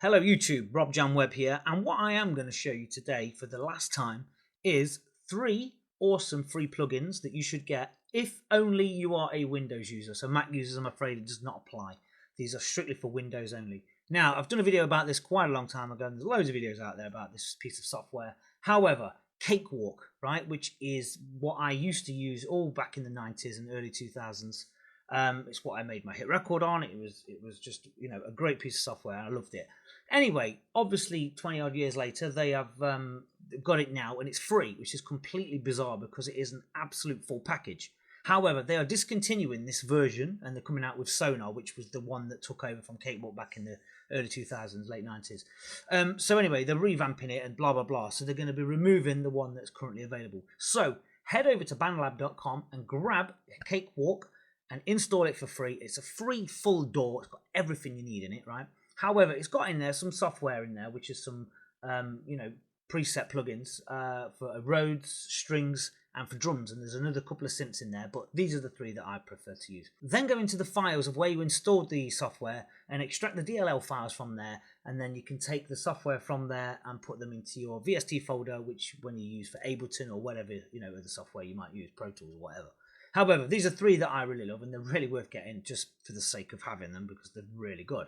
Hello YouTube, Rob Jan Webb here, and what I am going to show you today for the last time is 3 awesome free plugins that you should get if only you are a Windows user. So Mac users, I'm afraid, it does not apply. These are strictly for Windows only. Now, I've done a video about this quite a long time ago, and there's loads of videos out there about this piece of software. However, Cakewalk, right, which is what I used to use all back in the 90s and early 2000s. It's what I made my hit record on. It was just, you know, a great piece of software. I loved it. Anyway, obviously 20 odd years later, they have got it now and it's free, which is completely bizarre because it is an absolute full package. However, they are discontinuing this version and they're coming out with Sonar, which was the one that took over from Cakewalk back in the early 2000s, late 90s. So anyway, they're revamping it and blah, blah, blah. So they're going to be removing the one that's currently available. So head over to bandlab.com and grab Cakewalk and install it for free. It's a free full door. It's got everything you need in it, right? However, it's got in there some software in there, which is some, you know, preset plugins for Rhodes, strings, and for drums. And there's another couple of synths in there, but these are the 3 that I prefer to use. Then go into the files of where you installed the software and extract the DLL files from there. And then you can take the software from there and put them into your VST folder, which when you use for Ableton or whatever, you know, other software you might use, Pro Tools or whatever. However, these are 3 that I really love, and they're really worth getting just for the sake of having them because they're really good.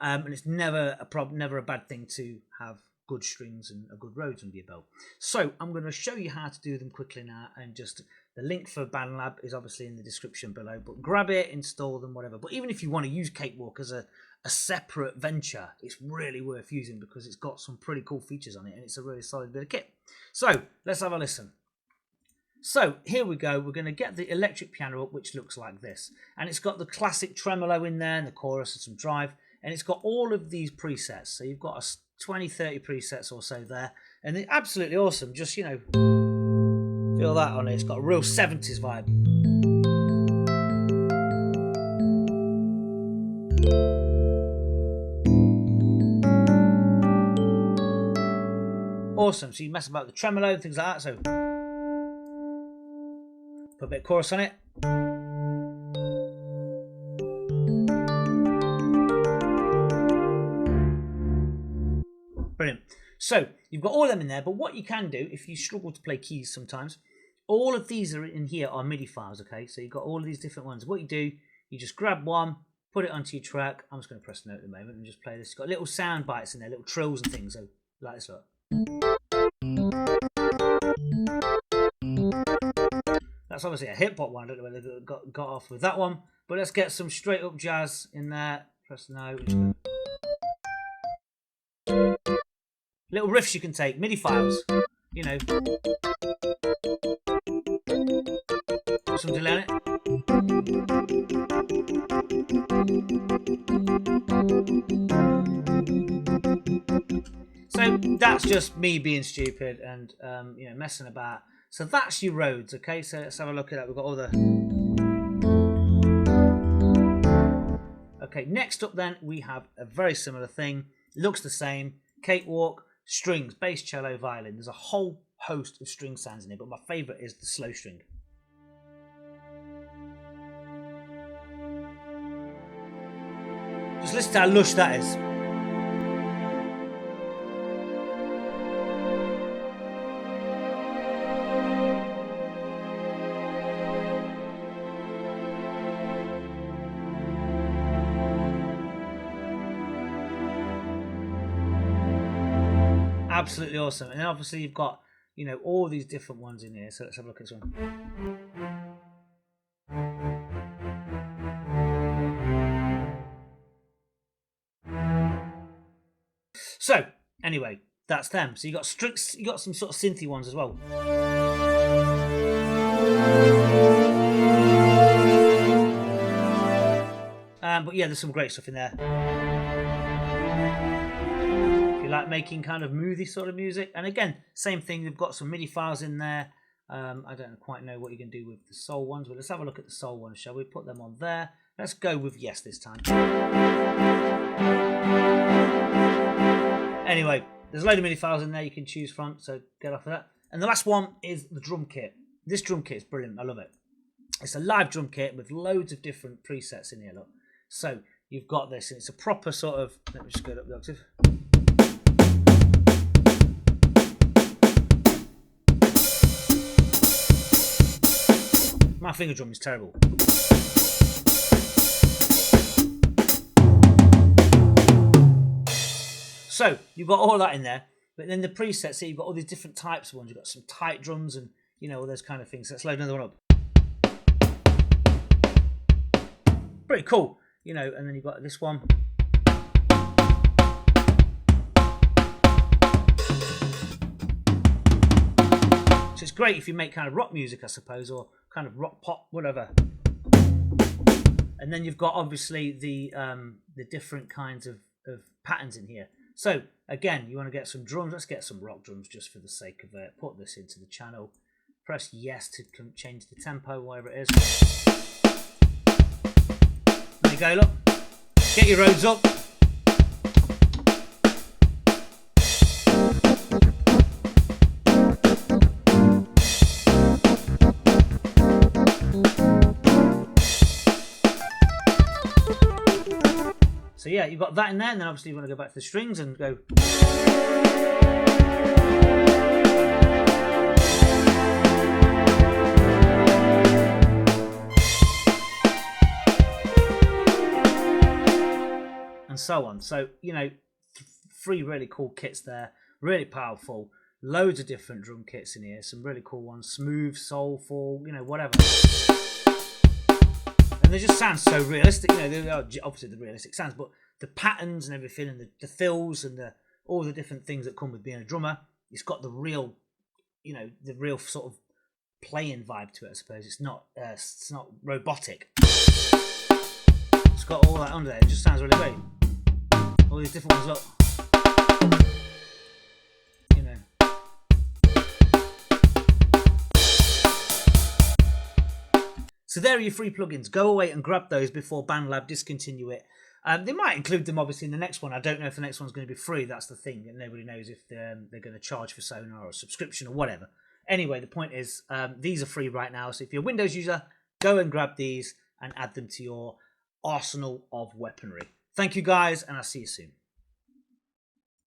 And it's never a bad thing to have good strings and a good Rhodes under your belt. So I'm going to show you how to do them quickly now, and just the link for BandLab is obviously in the description below. But grab it, install them, whatever. But even if you want to use Cakewalk as a separate venture, it's really worth using because it's got some pretty cool features on it, and it's a really solid bit of kit. So let's have a listen. So here we go, we're going to get the electric piano up, which looks like this. And it's got the classic tremolo in there and the chorus and some drive. And it's got all of these presets. So you've got a 20, 30 presets or so there. And they're absolutely awesome. Just, you know, feel that on it. It's got a real 70s vibe. Awesome. So you mess about the tremolo and things like that. So put a bit of chorus on it. Brilliant. So you've got all of them in there, but what you can do if you struggle to play keys sometimes, all of these are in here are MIDI files, okay? So you've got all of these different ones. What you do, you just grab one, put it onto your track. I'm just going to press note at the moment and just play this. It's got little sound bites in there, little trills and things. So like this, look. That's obviously a hip hop one. I don't know whether they got off with that one, but let's get some straight up jazz in there. Press no. Little riffs you can take, MIDI files, you know. Put some delay on it. So that's just me being stupid and you know, messing about. So that's your Rhodes, okay? So let's have a look at that. We've got all the... Okay, next up then, we have a very similar thing. Looks the same. Cakewalk, strings, bass, cello, violin. There's a whole host of string sounds in here, but my favourite is the slow string. Just listen to how lush that is. Absolutely awesome. And then obviously you've got, you know, all these different ones in here. So let's have a look at this one. So anyway, that's them. So you got strict, you got some sort of synthy ones as well. But yeah, there's some great stuff in there. Like making kind of moody sort of music, and again, same thing. They've got some MIDI files in there. I don't quite know what you can do with the soul ones, but let's have a look at the soul ones, shall we? Put them on there. Let's go with yes this time. Anyway, there's a load of MIDI files in there you can choose from, so get off of that. And the last one is the drum kit. This drum kit is brilliant. I love it. It's a live drum kit with loads of different presets in here. Look, so you've got this, and it's a proper sort of. Let me just go up the octave. My finger drum is terrible. So you've got all that in there, but then the presets here, you've got all these different types of ones. You've got some tight drums and all those kind of things. Let's load another one up. Pretty cool, and then you've got this one. So it's great if you make kind of rock music, I suppose, or kind of rock pop, whatever. And then you've got obviously the different kinds of patterns in here. So again, you want to get some drums. Let's get some rock drums just for the sake of it. Put this into the channel. Press yes to change the tempo, whatever it is. There you go, look. Get your Rhodes up. So yeah, you've got that in there, and then obviously you want to go back to the strings and go. And so on. So, 3 really cool kits there, really powerful, loads of different drum kits in here, some really cool ones, smooth, soulful, whatever. And they just sound so realistic, they are obviously the realistic sounds, but the patterns and everything, and the fills and all the different things that come with being a drummer, it's got the real, the real sort of playing vibe to it, I suppose. It's not robotic. It's got all that under there. It just sounds really great. All these different ones, look. So there are your free plugins. Go away and grab those before BandLab discontinue it. They might include them obviously in the next one. I don't know if the next one's going to be free. That's the thing. And nobody knows if they're going to charge for Sonar or a subscription or whatever. Anyway, the point is these are free right now. So if you're a Windows user, go and grab these and add them to your arsenal of weaponry. Thank you guys, and I'll see you soon.